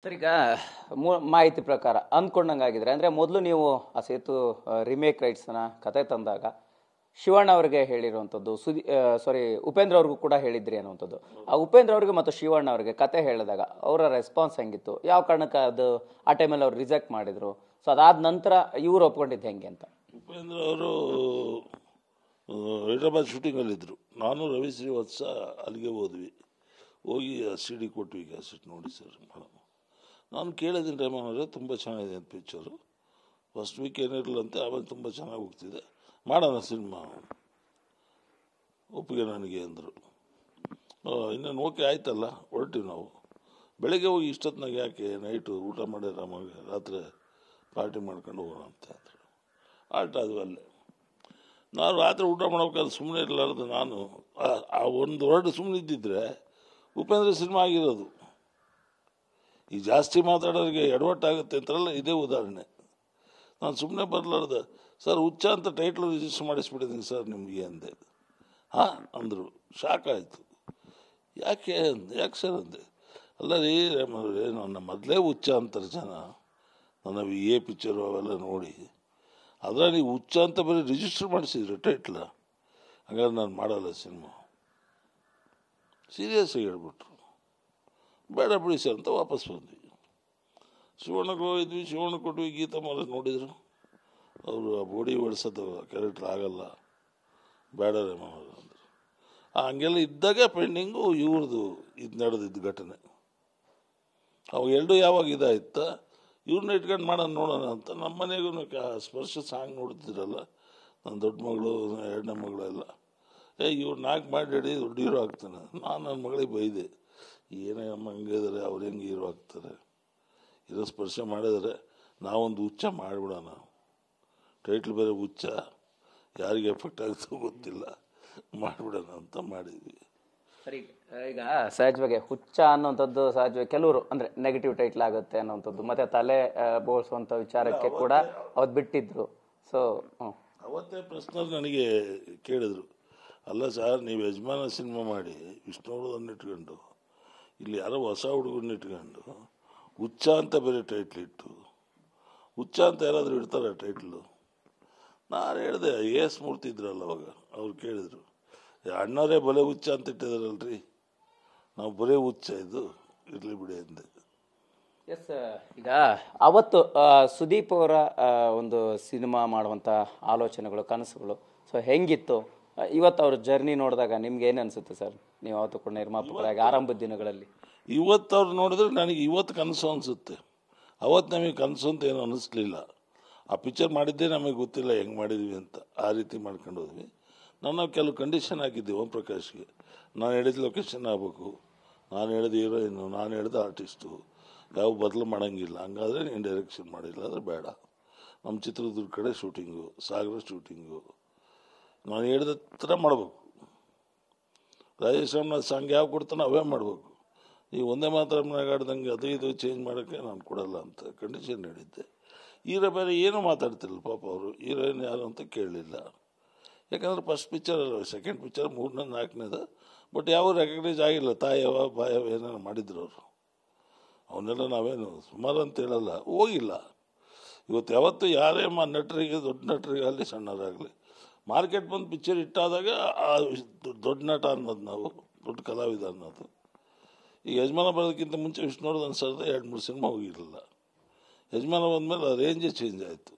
Sir ಈಗ ಮಾಹಿತಿ ಪ್ರಕಾರ ಅಂದ್ಕೊಂಡಂಗಾಗಿದ್ರೆ ಅಂದರೆ ಮೊದಲು ನೀವು ಆ ಸೇತು ರಿಮೇಕ್ ರೈಟ್ಸ್ನ ಕತೆ ತಂದಾಗ ಶಿವಣ್ಣ ಅವರಿಗೆ ಹೇಳಿರುವಂಥದ್ದು ಸಾರಿ ಉಪೇಂದ್ರ ಅವ್ರಿಗೂ ಕೂಡ ಹೇಳಿದ್ರಿ ಅನ್ನುವಂಥದ್ದು. ಆ ಉಪೇಂದ್ರ ಅವ್ರಿಗೆ ಮತ್ತು ಶಿವಣ್ಣ ಅವರಿಗೆ ಕತೆ ಹೇಳಿದಾಗ ಅವರ ರೆಸ್ಪಾನ್ಸ್ ಹೆಂಗಿತ್ತು, ಯಾವ ಕಾರಣಕ್ಕೆ ಅದು ಆ ಟೈಮಲ್ಲಿ ಅವ್ರು ರಿಜೆಕ್ಟ್ ಮಾಡಿದ್ರು, ಸೊ ಅದಾದ ನಂತರ ಇವ್ರು ಒಪ್ಕೊಂಡಿದ್ದು ಹೆಂಗೆ ಅಂತ? ಉಪೇಂದ್ರ ಅವರು ಹೈದ್ರಾಬಾದ್ ಶೂಟಿಂಗಲ್ಲಿದ್ದರು. ನಾನು ರವಿ ಶ್ರೀವತ್ಸ ಅಲ್ಲಿಗೆ ಹೋದ್ವಿ. ಹೋಗಿ ಆ ಸಿ ಡಿ ಕೊಟ್ವಿ, ಕ್ಯಾಸೆಟ್ ನೋಡಿ ಸರ್ ಮೇಡಮ್. ನಾನು ಕೇಳಿದ್ದೀನಿ ರೆಹಮಾನ್ ಅವರೇ, ತುಂಬ ಚೆನ್ನಾಗಿದೆ ಅಂತ ಪಿಕ್ಚರು, ಫಸ್ಟ್ ವೀಕ್ ಏನಿರಲಿಲ್ಲಂತೆ, ಆಮೇಲೆ ತುಂಬ ಚೆನ್ನಾಗಿ ಹೋಗ್ತಿದೆ, ಮಾಡೋಣ ಸಿನಿಮಾ, ಒಪ್ಪಿಗೆ ನನಗೆ ಅಂದರು. ಇನ್ನೇನು ಓಕೆ ಆಯ್ತಲ್ಲ, ಹೊರಟಿವಿ ನಾವು. ಬೆಳಗ್ಗೆ ಹೋಗಿ ಇಷ್ಟೊತ್ತಿನಾಗ ಯಾಕೆ, ನೈಟು ಊಟ ಮಾಡಿ ಆರಾಮಾಗಿ ರಾತ್ರಿ ಪಾರ್ಟಿ ಮಾಡ್ಕೊಂಡು ಹೋಗೋಣ ಅಂತ ಅಂದರು. ಆಲ್ಟ್ ಆದ್ವಿ ಅಲ್ಲೇ. ನಾನು ರಾತ್ರಿ ಊಟ ಮಾಡ್ಬೇಕಾದ್ರೆ ಸುಮ್ಮನೆ ಇರಲಾರ್ದು ನಾನು ಆ ಒಂದು ವರ್ಡ್ ಸುಮ್ಮನೆ ಇದ್ದಿದ್ರೆ ಉಪೇಂದ್ರ ಸಿನಿಮಾ ಆಗಿರೋದು. ಈ ಜಾಸ್ತಿ ಮಾತಾಡೋರಿಗೆ ಎಡವಟ್ಟಾಗುತ್ತೆ ಅಂತಾರಲ್ಲ, ಇದೇ ಉದಾಹರಣೆ. ನಾನು ಸುಮ್ಮನೆ ಬರಲಾರ್ದೆ, ಸರ್ ಹುಚ್ಚ ಅಂತ ಟೈಟ್ಲ್ ರಿಜಿಸ್ಟರ್ ಮಾಡಿಸ್ಬಿಟ್ಟಿದ್ದೀನಿ ಸರ್ ನಿಮಗೆ ಅಂದೆ. ಹಾಂ ಅಂದರು. ಶಾಕ್ ಆಯಿತು. ಯಾಕೆ ಸರ್ ಅಂದೆ. ಅಲ್ಲ ರೀ ನನ್ನ ಮೊದಲೇ ಹುಚ್ಚ ಅಂತಾರೆ ಜನ, ನನ್ನ ಪಿಕ್ಚರು ಅವೆಲ್ಲ ನೋಡಿ, ಆದರೆ ನೀವು ಹುಚ್ಚ ಅಂತ ಬರೀ ರಿಜಿಸ್ಟರ್ ಮಾಡಿಸಿದ್ರಿ ಟೈಟ್ಲ, ಹಾಗಾದ್ರೆ ನಾನು ಮಾಡಲ್ಲ ಸಿನಿಮಾ. ಸೀರಿಯಸ್ಸಾಗಿ ಹೇಳ್ಬಿಟ್ರು. ಬೇಡ ಬಿಡಿ ಸರ್ ಅಂತ ವಾಪಸ್ ಬಂದ್ವಿ. ಶಿವಣ್ಣಗೆ ಹೋಗಿದ್ವಿ, ಶಿವಣ್ಣ ಕೊಟ್ವಿ. ಗೀತಾ ಮಾರ ನೋಡಿದರು, ಅವರು ಆ ಬೋಡಿ ಓಡಿಸೋದು ಕ್ಯಾರೆಕ್ಟರ್ ಆಗಲ್ಲ, ಬೇಡ ರೆಹಮಾನ್ ಅಂದರು. ಹಂಗೆಲ್ಲ ಇದ್ದಾಗ ಪೆಂಡಿಂಗು ಇವ್ರದ್ದು ಇದು ನಡೆದಿದ್ದು ಘಟನೆ. ಅವಾಗ ಎರಡು ಯಾವಾಗ ಇದಾಯ್ತ, ಇವ್ರನ್ನ ಇಟ್ಕೊಂಡು ಮಾಡೋಣ ನೋಡೋಣ ಅಂತ. ನಮ್ಮ ಮನೆಗೂ ಸ್ಪರ್ಶ ಸಾಂಗ್ ನೋಡ್ತಿದ್ರಲ್ಲ, ನನ್ನ ದೊಡ್ಡ ಮಗಳು ಎರಡನೇ ಮಗಳು ಎಲ್ಲ, ಇವ್ರು ನಾಲ್ಕು ಮಾಡಿ ದೊಡ್ಡ ಹೀರೋ ಆಗ್ತಾನೆ. ನಾನು ನನ್ನ ಮಗಳಿಗೆ ಬೈದೆ, ಏನೇ ಅಮ್ಮ ಹಂಗೆ ಇದ್ದಾರೆ, ಅವ್ರು ಹೆಂಗೆ ಹೀರೋ ಆಗ್ತಾರೆ, ಇರೋ ಸ್ಪರ್ಶ ಮಾಡಿದರೆ ನಾವೊಂದು ಹುಚ್ಚ ಮಾಡಿಬಿಡೋಣ, ಟೈಟ್ಲ್ ಬೇರೆ ಹುಚ್ಚ, ಯಾರಿಗೆ ಎಫೆಕ್ಟ್ ಆಗುತ್ತೋ ಗೊತ್ತಿಲ್ಲ, ಮಾಡಿಬಿಡೋಣ ಅಂತ ಮಾಡಿದ್ವಿ. ಸರಿ, ಈಗ ಸಹಜವಾಗಿ ಹುಚ್ಚ ಅನ್ನೋಂಥದ್ದು ಸಹಜವಾಗಿ ಕೆಲವರು ಅಂದರೆ ನೆಗೆಟಿವ್ ಟೈಟ್ಲ್ ಆಗುತ್ತೆ ಅನ್ನೋಂಥದ್ದು, ಮತ್ತೆ ತಲೆ ಬೋಳ್ಸುವಂಥ ವಿಚಾರಕ್ಕೆ ಕೂಡ ಅವತ್ತು ಬಿಟ್ಟಿದ್ರು. ಸೊ ಅವತ್ತೇ ಪ್ರಶ್ನೆ ನನಗೆ ಕೇಳಿದ್ರು, ಅಲ್ಲ ಸರ್ ನೀವು ಯಜಮಾನ ಸಿನಿಮಾ ಮಾಡಿ ವಿಷ್ಣುವರ್ಧನ್ ಇಟ್ಕೊಂಡು ಇಲ್ಲಿ ಯಾರೋ ಹೊಸ ಹುಡುಗನ್ನ ಇಟ್ಕೊಂಡು ಹುಚ್ಚ ಅಂತ ಬೇರೆ ಟೈಟ್ಲ್ ಇಟ್ಟು, ಹುಚ್ಚ ಅಂತ ಯಾರಾದರೂ ಇಡ್ತಾರೆ ಟೈಟ್ಲು? ನಾನು ಹೇಳಿದೆ, ಮೂರ್ತಿ ಇದ್ರಲ್ಲ ಅವಾಗ, ಅವ್ರು ಕೇಳಿದರು, ಅಣ್ಣವರೇ ಬಲೆ ಹುಚ್ಚ ಅಂತ ಇಟ್ಟಿದಾರಲ್ರಿ, ನಾವು ಬರೇ ಹುಚ್ಚ ಇದು ಇರಲಿ ಬಿಡಿ ಅಂದೆ. ಎಸ್, ಈಗ ಅವತ್ತು ಸುದೀಪ್ ಅವರ ಒಂದು ಸಿನಿಮಾ ಮಾಡುವಂಥ ಆಲೋಚನೆಗಳು, ಕನಸುಗಳು ಸೊ ಹೆಂಗಿತ್ತು? ಇವತ್ತು ಅವ್ರ ಜರ್ನಿ ನೋಡಿದಾಗ ನಿಮ್ಗೆ ಏನು ಅನಿಸುತ್ತೆ ಸರ್? ನೀವು ಅವತ್ತು ಕೂಡ ನಿರ್ಮಾಪಕರಾಗಿ ಆರಂಭದ ದಿನಗಳಲ್ಲಿ ಇವತ್ತು ಅವ್ರು ನೋಡಿದ್ರೆ ನನಗೆ ಇವತ್ತು ಕನಸು ಅನಿಸುತ್ತೆ. ಅವತ್ತು ನಮಗೆ ಕನಸು ಅಂತ ಏನು ಅನ್ನಿಸ್ಲಿಲ್ಲ. ಆ ಪಿಕ್ಚರ್ ಮಾಡಿದ್ದೇ ನಮಗೆ ಗೊತ್ತಿಲ್ಲ ಹೆಂಗೆ ಮಾಡಿದ್ವಿ ಅಂತ, ಆ ರೀತಿ ಮಾಡ್ಕೊಂಡು ಹೋದ್ವಿ. ನಾನು ಕೆಲವು ಕಂಡೀಷನ್ ಹಾಕಿದ್ದೆ ಓಂ ಪ್ರಕಾಶ್ಗೆ, ನಾನು ಹೇಳಿದ ಲೊಕೇಶನ್ ಆಗಬೇಕು, ನಾನು ಹೇಳಿದ ಹೀರೋಯಿನು, ನಾನು ಹೇಳಿದ ಆರ್ಟಿಸ್ಟು, ಯಾವ ಬದಲು ಮಾಡೋಂಗಿಲ್ಲ, ಹಂಗಾದರೆ ನೀನು ಡೈರೆಕ್ಷನ್ ಮಾಡಿಲ್ಲ ಅಂದರೆ ಬೇಡ, ನಮ್ಮ ಚಿತ್ರದುರ್ಗ ಕಡೆ ಶೂಟಿಂಗು, ಸಾಗರ ಶೂಟಿಂಗು, ನಾನು ಹೇಳಿದ ಥರ ಮಾಡಬೇಕು, ರಾಜೇಶ್ ರಾಮನಾಥ್ ಸಾಂಗ್ ಯಾವ ಕೊಡ್ತಾನೋ ಅವೇ ಮಾಡಬೇಕು, ಈ ಒಂದೇ ಮಾತ್ರ ಆಡ್ದಂಗೆ ಅದು ಇದು ಚೇಂಜ್ ಮಾಡೋಕ್ಕೆ ನಾನು ಕೊಡಲ್ಲ ಅಂತ ಕಂಡೀಷನ್ ಹೇಳಿದ್ದೆ. ಹೀರೋ ಬೇರೆ ಏನೂ ಮಾತಾಡ್ತಿರಲಿಲ್ಲ ಪಾಪ, ಅವರು ಹೀರೋಯಿನ್ ಯಾರು ಅಂತ ಕೇಳಲಿಲ್ಲ. ಯಾಕಂದರೆ ಫಸ್ಟ್ ಪಿಕ್ಚರ್ ಅಲ್ಲ, ಸೆಕೆಂಡ್ ಪಿಕ್ಚರ್, ಮೂರನೇ ನಾಲ್ಕನೇದು, ಬಟ್ ಯಾವ ರೆಕಗ್ನೈಸ್ ಆಗಿಲ್ಲ. ತಾಯವ ಬಾಯವ ಏನೇನೋ ಮಾಡಿದ್ರು ಅವರು, ಅವನ್ನೆಲ್ಲ ನಾವೇನು ಸುಮಾರು ಅಂತ ಹೇಳಲ್ಲ, ಹೋಗಿಲ್ಲ. ಇವತ್ತು ಯಾವತ್ತು ಯಾರೇ ನಟರಿಗೆ, ದೊಡ್ಡ ನಟರಿಗೆ ಆಗಲಿ ಸಣ್ಣರಾಗಲಿ, ಮಾರ್ಕೆಟ್ ಬಂದು ಪಿಕ್ಚರ್ ಇಟ್ಟಾದಾಗ ಆ ದೊಡ್ಡ ನಟ ಅನ್ನೋದು, ನಾವು ದೊಡ್ಡ ಕಲಾವಿದ ಅನ್ನೋದು. ಈಗ ಯಜಮಾನ ಬರೋದಕ್ಕಿಂತ ಮುಂಚೆ ವಿಷ್ಣುವರ್ಧನ್ ಸರ್ದ 2-3 ಸಿನಿಮಾ ಹೋಗಿರಲಿಲ್ಲ. ಯಜಮಾನ ಬಂದಮೇಲೆ ಆ ರೇಂಜೇ ಚೇಂಜ್ ಆಯಿತು.